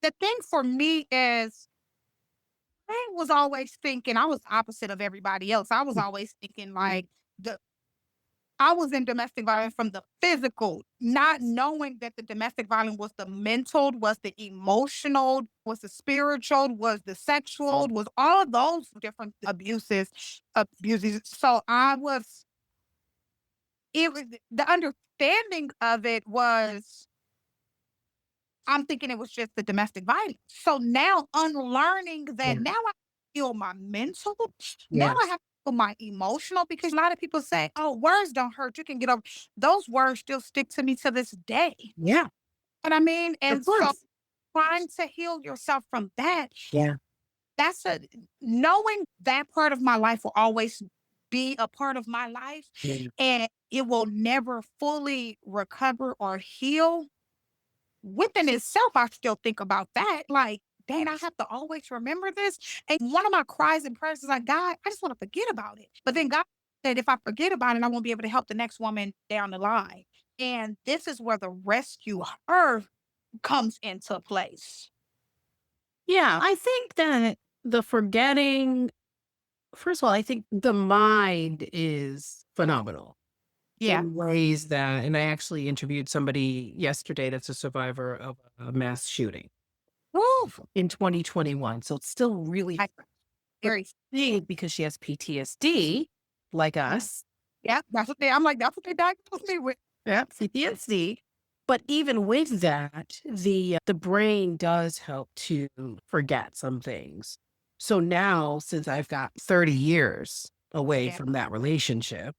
the thing for me is I was always thinking I was opposite of everybody else. I was you? always thinking like the I was in domestic violence from the physical, not knowing that the domestic violence was the mental, was the emotional, was the spiritual, was the sexual, was all of those different abuses. So I was it was the understanding of it was I'm thinking it was just the domestic violence. So now unlearning that, Yeah. now I feel my mental, now I Yes. have to feel my emotional because a lot of people say, oh, words don't hurt. You can get over those words still stick to me to this day. Yeah. What I mean? Of And so course. trying to heal yourself from that, Yeah. that's a knowing that part of my life will always be a part of my life Yeah. and it will never fully recover or heal within itself, I still think about that. Like, dang, I have to always remember this. And one of my cries and prayers is like, God, I just want to forget about it. But then God said, if I forget about it, I won't be able to help the next woman down the line. And this is where the rescue her comes into place. Yeah. I think that the forgetting, first of all, I think the mind is phenomenal Yeah. in ways that, and I actually interviewed somebody yesterday that's a survivor of a mass shooting Woo. in 2021. So it's still really I very big because she has PTSD like us. yeah, I'm like, that's what they diagnosed me with. Yeah, PTSD. But even with that, the brain does help to forget some things. So now, since I've got 30 years away Yeah. from that relationship,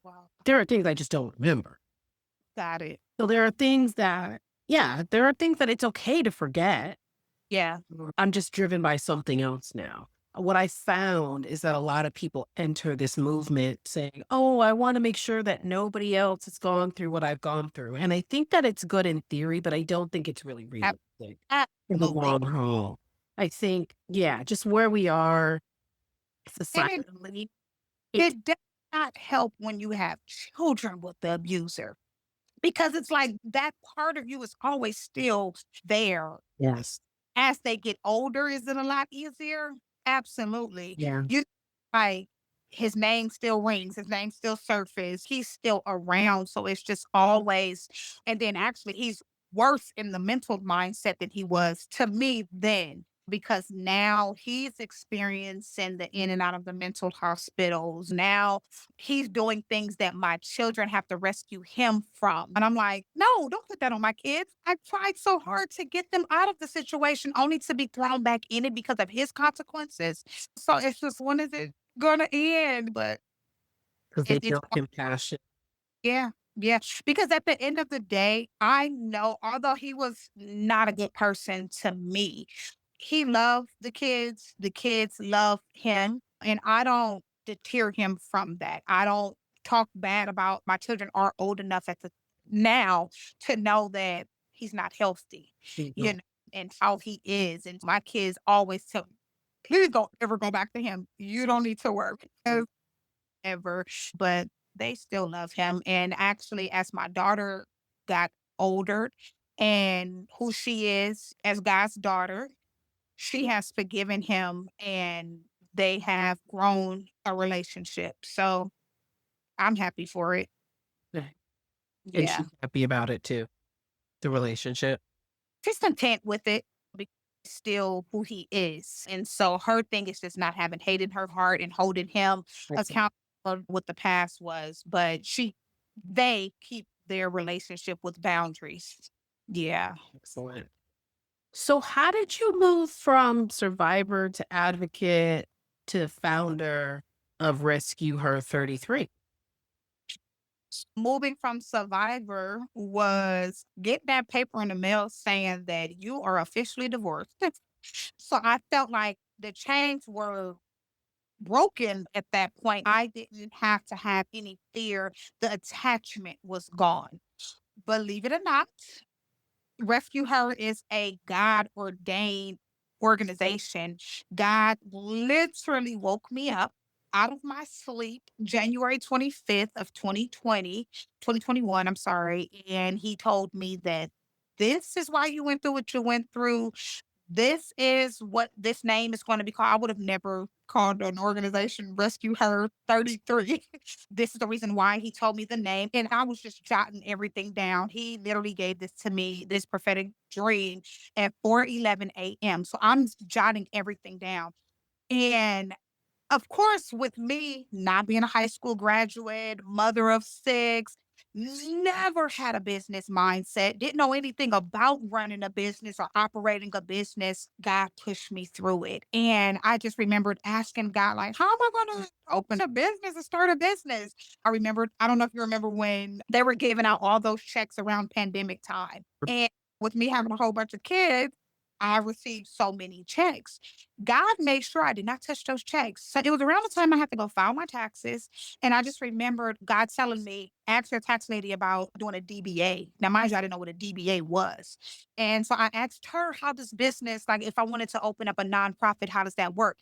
Wow. there are things I just don't remember. Got it. So there are things that, yeah, there are things that it's okay to forget. Yeah. I'm just driven by something else now. what I found is that a lot of people enter this movement saying, "Oh, I want to make sure that nobody else has gone through what I've gone through." And I think that it's good in theory, but I don't think it's really Ab- realistic in the Absolutely. long haul. I think, yeah, just where we are And it, societally, it it does not help when you have children with the abuser because it's like that part of you is always still there. yes, As they get older, is it a lot easier? Absolutely. yeah, You like his name still rings, his name still surfaces, he's still around. So it's just always, and then actually he's worse in the mental mindset than he was to me then. Because now he's experiencing the in and out of the mental hospitals. Now he's doing things that my children have to rescue him from. And I'm like, no, don't put that on my kids. I tried so hard to get them out of the situation only to be thrown back in it because of his consequences. So it's just, when is it going to end? But because they it's feel compassion. yeah, yeah. Because at the end of the day, I know although he was not a good person to me, he loved the kids love him, and I don't deter him from that. I don't talk bad about my children are old enough at the now to know that he's not healthy, you Mhm. know, and how he is. And my kids always tell me, please don't ever go back to him. You don't need to work ever, but they still love him. And actually, as my daughter got older and who she is as God's daughter, she has forgiven him and they have grown a relationship. So I'm happy for it. Yeah, and Yeah. she's happy about it too, the relationship. She's content with it because he's still who he is. And so her thing is just not having hate in her heart and holding him Excellent, accountable for what the past was. But they keep their relationship with boundaries. Yeah. excellent. So how did you move from survivor to advocate to founder of Rescue Her 33? Moving from survivor was get that paper in the mail saying that you are officially divorced. So I felt like the chains were broken at that point. I didn't have to have any fear. The attachment was gone. Believe it or not, Rescue Her is a God ordained organization. God literally woke me up out of my sleep January 25th of 2021, I'm sorry, and he told me that this is why you went through what you went through. This is what this name is going to be called. I would have never called an organization Rescue Her 33. This is the reason why he told me the name. And I was just jotting everything down. He literally gave this to me, this prophetic dream at 4:11 a.m. So I'm jotting everything down. And of course, with me not being a high school graduate, mother of 6, never had a business mindset, didn't know anything about running a business or operating a business. God pushed me through it. And I just remembered asking God, like, how am I going to open a business and start a business? I remembered, I don't know if you remember when they were giving out all those checks around pandemic time. And with me having a whole bunch of kids, I received so many checks. God made sure I did not touch those checks. So it was around the time I had to go file my taxes. And I just remembered God telling me, ask your tax lady about doing a DBA. Now, mind you, I didn't know what a DBA was. And so I asked her, how does business, like if I wanted to open up a nonprofit, how does that work?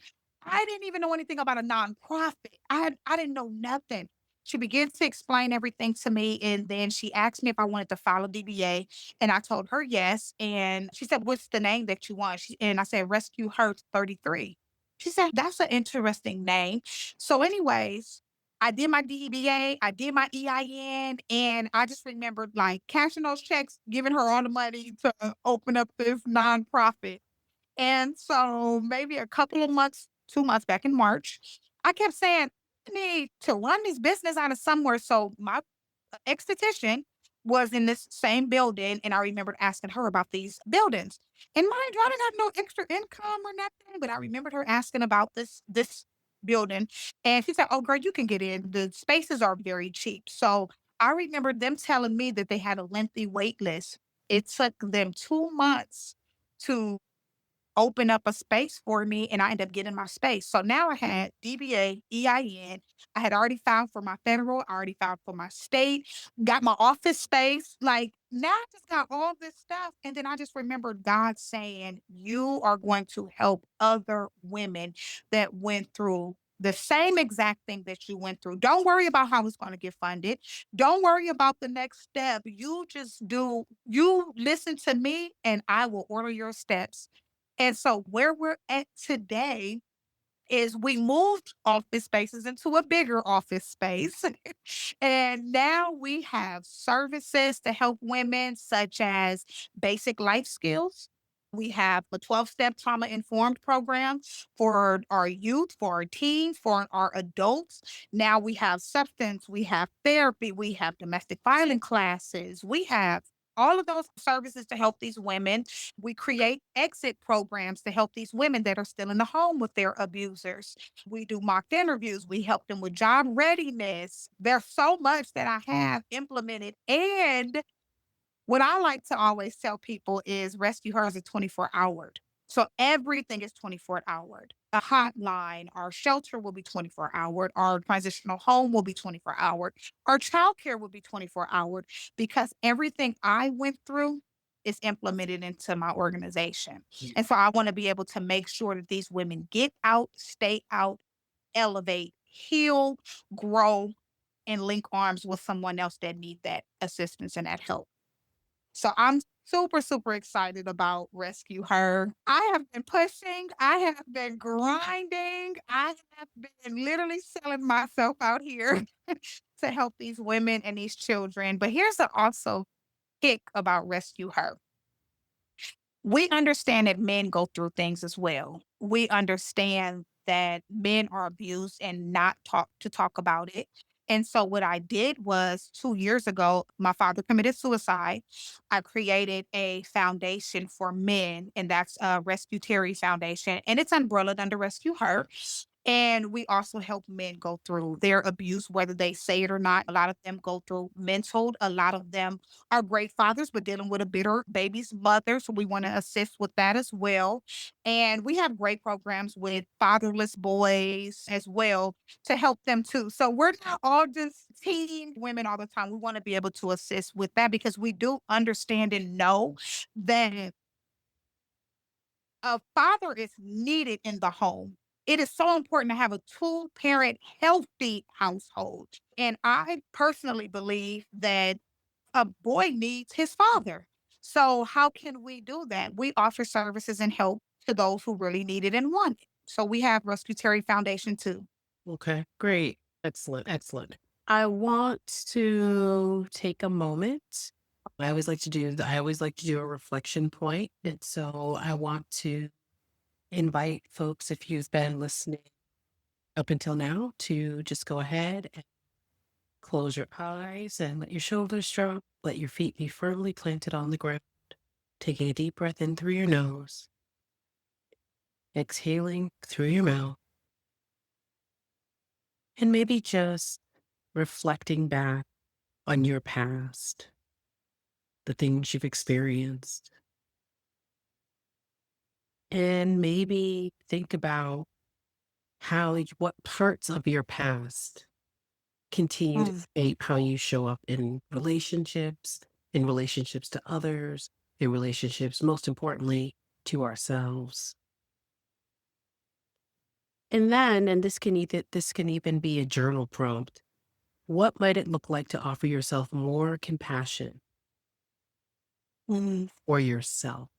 I didn't even know anything about a nonprofit. I didn't know nothing. She began to explain everything to me. And then she asked me if I wanted to file a DBA. And I told her yes. And she said, what's the name that you want? And I said, Rescue Her 33. She said, that's an interesting name. So, anyways, I did my DBA, I did my EIN, and I just remembered like cashing those checks, giving her all the money to open up this nonprofit. And so maybe a couple of months, 2 months back in March, I kept saying, I need to run this business out of somewhere. So my esthetician was in this same building, and I remembered asking her about these buildings. And mind you, I didn't have no extra income or nothing, but I remembered her asking about this building, and she said, "Oh, girl, you can get in. The spaces are very cheap." So I remember them telling me that they had a lengthy wait list. It took them 2 months to opened up a space for me and I ended up getting my space. So now I had DBA, EIN. I had already filed for my federal, I already filed for my state, got my office space. Like now I just got all this stuff. And then I just remembered God saying, you are going to help other women that went through the same exact thing that you went through. Don't worry about how it's going to get funded. Don't worry about the next step. You listen to me and I will order your steps. And so where we're at today is we moved office spaces into a bigger office space. And now we have services to help women, such as basic life skills. We have a 12-step trauma informed program for our youth, for our teens, for our adults. Now we have substance, we have therapy, we have domestic violence classes, we have all of those services to help these women. We create exit programs to help these women that are still in the home with their abusers. We do mock interviews. We help them with job readiness. There's so much that I have implemented. And what I like to always tell people is Rescue Her is a 24-hour. So everything is 24-hour. A hotline, our shelter will be 24-hour. Our transitional home will be 24-hour. Our childcare will be 24-hour because everything I went through is implemented into my organization. And so I want to be able to make sure that these women get out, stay out, elevate, heal, grow, and link arms with someone else that need that assistance and that help. So I'm super, super excited about Rescue Her. I have been pushing, I have been grinding, I have been literally selling myself out here to help these women and these children. But here's the also kick about Rescue Her. We understand that men go through things as well. We understand that men are abused and not talk about it. And so what I did was 2 years ago, my father committed suicide. I created a foundation for men, and that's a Rescue Terry Foundation, and it's umbrellaed under Rescue Her. And we also help men go through their abuse, whether they say it or not. A lot of them go through mental. A lot of them are great fathers, but dealing with a bitter baby's mother. So we want to assist with that as well. And we have great programs with fatherless boys as well to help them too. So we're not all just teen women all the time. We want to be able to assist with that because we do understand and know that a father is needed in the home. It is so important to have a two-parent healthy household. And I personally believe that a boy needs his father. So how can we do that? We offer services and help to those who really need it and want it. So we have Rescue Terry Foundation too. Okay, great. Excellent, excellent. I want to take a moment. I always like to do a reflection point. And so I want to invite folks, if you've been listening up until now, to just go ahead and close your eyes and let your shoulders drop. Let your feet be firmly planted on the ground. Taking a deep breath in through your nose, exhaling through your mouth, and maybe just reflecting back on your past, the things you've experienced, and maybe think about what parts of your past continue to Mm. shape how you show up in relationships to others, in relationships, most importantly, to ourselves. And then, and this can even be a journal prompt. What might it look like to offer yourself more compassion Mm. for yourself?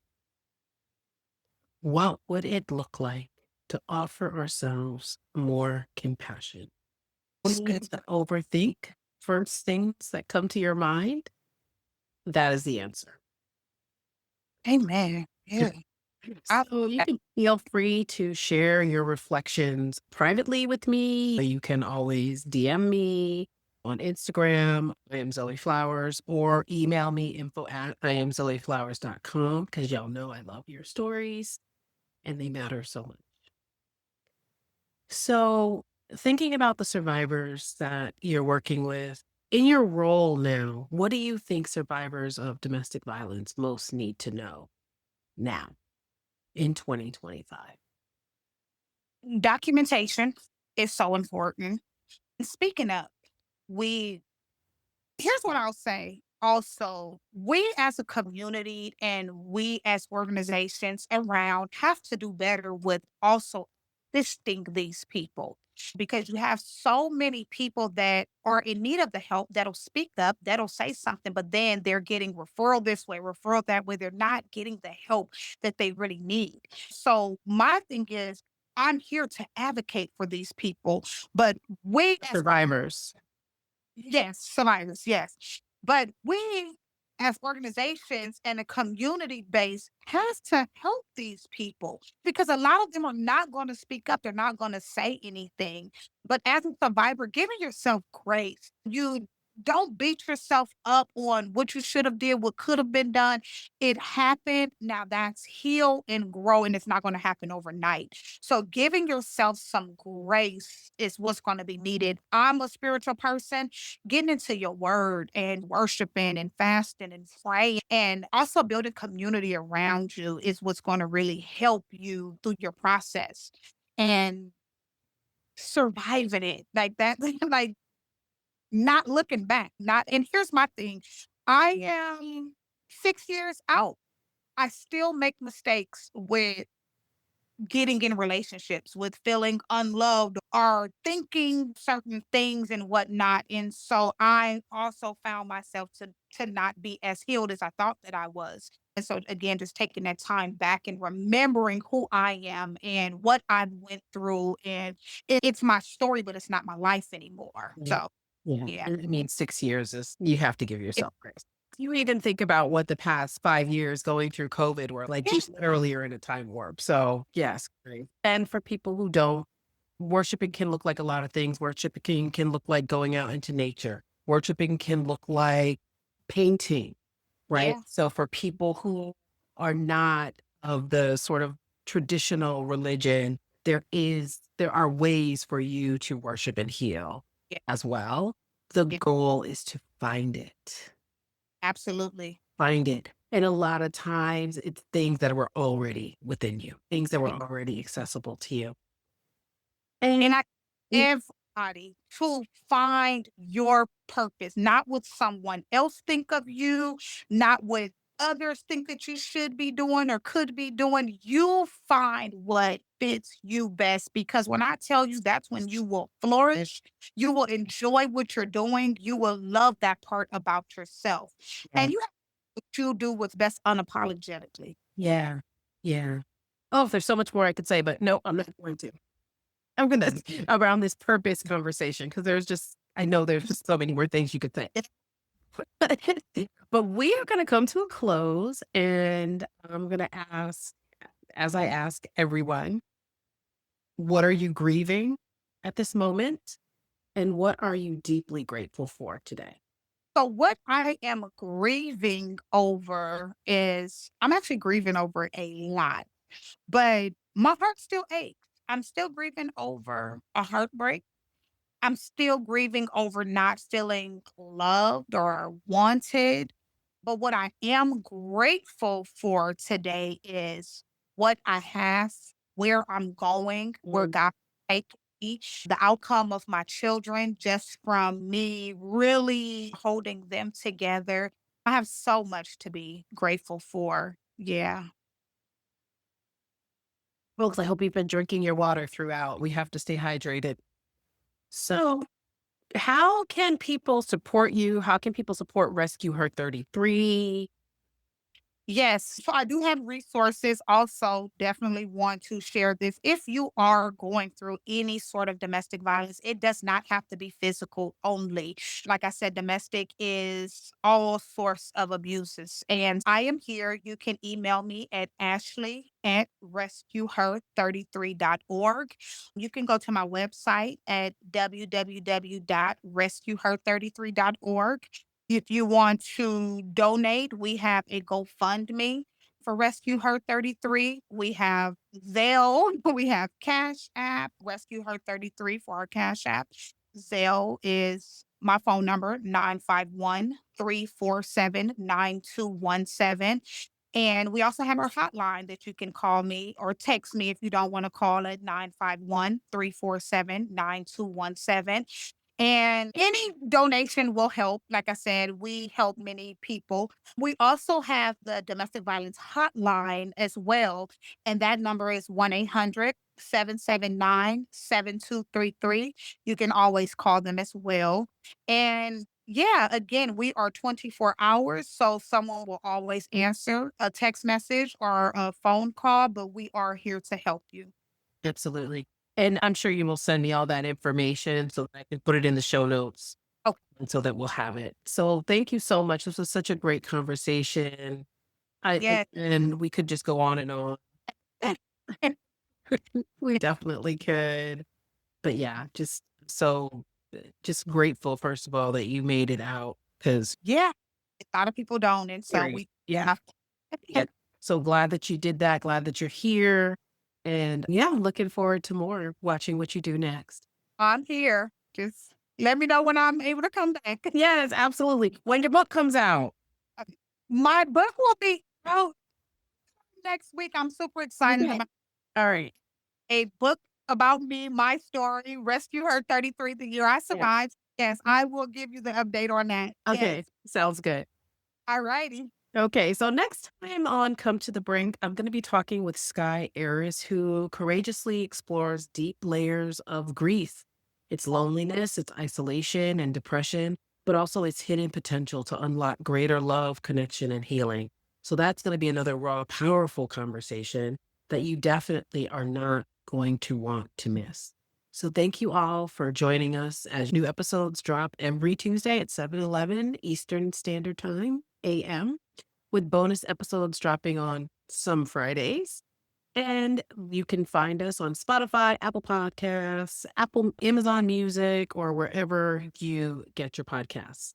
What would it look like to offer ourselves more compassion? That's Don't need good. to overthink first things that come to your mind. That is the answer. Amen. Yeah. I So you can feel free to share your reflections privately with me. You can always DM me on Instagram. I am Zoe Flowers, or email me info@iamzoeflowers.com, because y'all know I love your stories and they matter so much. So thinking about the survivors that you're working with in your role now, what do you think survivors of domestic violence most need to know now? in 2025? Documentation is so important. And speaking of, we here's what I'll say. Also, we as a community and we as organizations around have to do better with also assisting these people because you have so many people that are in need of the help that'll speak up, that'll say something, but then they're getting referral this way, referral that way. They're not getting the help that they really need. So, my thing is, I'm here to advocate for these people, but we as Survivors. yes, survivors, yes. But we as organizations and a community base has to help these people because a lot of them are not going to speak up. They're not going to say anything. But as a survivor, giving yourself grace. You don't beat yourself up on what you should have did, what could have been done. It happened. Now that's heal and grow, and it's not going to happen overnight. So giving yourself some grace is what's going to be needed. I'm a spiritual person. Getting into your word and worshiping and fasting and praying and also building community around you is what's going to really help you through your process and surviving it like that. Like not looking back. Not, and here's my thing. I am 6 years out. I still make mistakes with getting in relationships, with feeling unloved or thinking certain things and whatnot. And so I also found myself to not be as healed as I thought that I was. And so again, just taking that time back and remembering who I am and what I went through. And it's my story, but it's not my life anymore. Yeah. So Yeah. yeah. I mean, 6 years is, you have to give It, yourself grace. You even think about what the past 5 years going through COVID were like, yeah. just literally you're in a time warp. So, yes. Great. And for people who don't, worshiping can look like a lot of things. Worshiping can look like going out into nature. Worshiping can look like painting, right? Yeah. So for people who are not of the sort of traditional religion, there are ways for you to worship and heal Yeah. as well. The Yeah. goal is to find it. Absolutely. Find it. And a lot of times it's things that were already within you, things that were already accessible to you. And And I y- everybody to find your purpose, not what someone else think of you, not what others think that you should be doing or could be doing. You find what fits you best because when I tell you that's when you will flourish, you will enjoy what you're doing, you will love that part about yourself. yeah, And you have to do what's best unapologetically. yeah, yeah. Oh, there's so much more I could say, but no, I'm not going to. I'm gonna around this purpose conversation because I know there's just so many more things you could say. But we are gonna come to a close, and I'm gonna ask, as I ask everyone, what are you grieving at this moment, and what are you deeply grateful for today? So what I am grieving over is I'm actually grieving over a lot, but my heart still aches. I'm still grieving over a heartbreak. I'm still grieving over not feeling loved or wanted. But what I am grateful for today is what I have, where I'm going, where Mm. God take me, the outcome of my children, just from me really holding them together. I have so much to be grateful for. Yeah. Well, 'cause I hope you've been drinking your water throughout. We have to stay hydrated. So, how can people support you? How can people support Rescue Her 33? Yes, so I do have resources. Also, definitely want to share this. If you are going through any sort of domestic violence, it does not have to be physical only. Like I said, domestic is all sorts of abuses. And I am here. You can email me at ashley@rescueher33.org. You can go to my website at www.rescueher33.org. If you want to donate, we have a GoFundMe for Rescue Her 33. We have Zelle, we have Cash App, Rescue Her 33 for our Cash App. Zelle is my phone number, 951-347-9217. And we also have our hotline that you can call me or text me if you don't want to call at 951-347-9217. And any donation will help. Like I said, we help many people. We also have the domestic violence hotline as well. And that number is 1-800-779-7233. You can always call them as well. And yeah, again, we are 24 hours, so someone will always answer a text message or a phone call, but we are here to help you. Absolutely. And I'm sure you will send me all that information so that I can put it in the show notes Oh, and so that we'll have it. So thank you so much. This was such a great conversation. yes. And we could just go on and on. We definitely could. But yeah, just so just grateful, first of all, that you made it out because Yeah, a lot of people don't, and so we yeah. have Yeah. So glad that you did that. Glad that you're here. And yeah, looking forward to more watching what you do next. I'm here. Just let me know when I'm able to come back. Yes, absolutely. When your book comes out. My book will be out next week. I'm super excited Okay. about All right. a book about me, my story, Rescue Her 33, the year I Yeah. survived. Yes, I will give you the update on that. Okay. Yes. Sounds good. All righty. Okay, so next time on Come to the Brink, I'm going to be talking with Sky Aris, who courageously explores deep layers of grief. Its loneliness, its isolation and depression, but also its hidden potential to unlock greater love, connection, and healing. So that's going to be another raw, powerful conversation that you definitely are not going to want to miss. So thank you all for joining us as new episodes drop every Tuesday at 7:11 Eastern Standard Time, AM, with bonus episodes dropping on some Fridays. And you can find us on Spotify, Apple Podcasts, Amazon Music, or wherever you get your podcasts.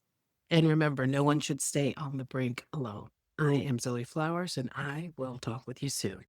And remember, no one should stay on the brink alone. I am Zoe Flowers, and I will talk with you soon.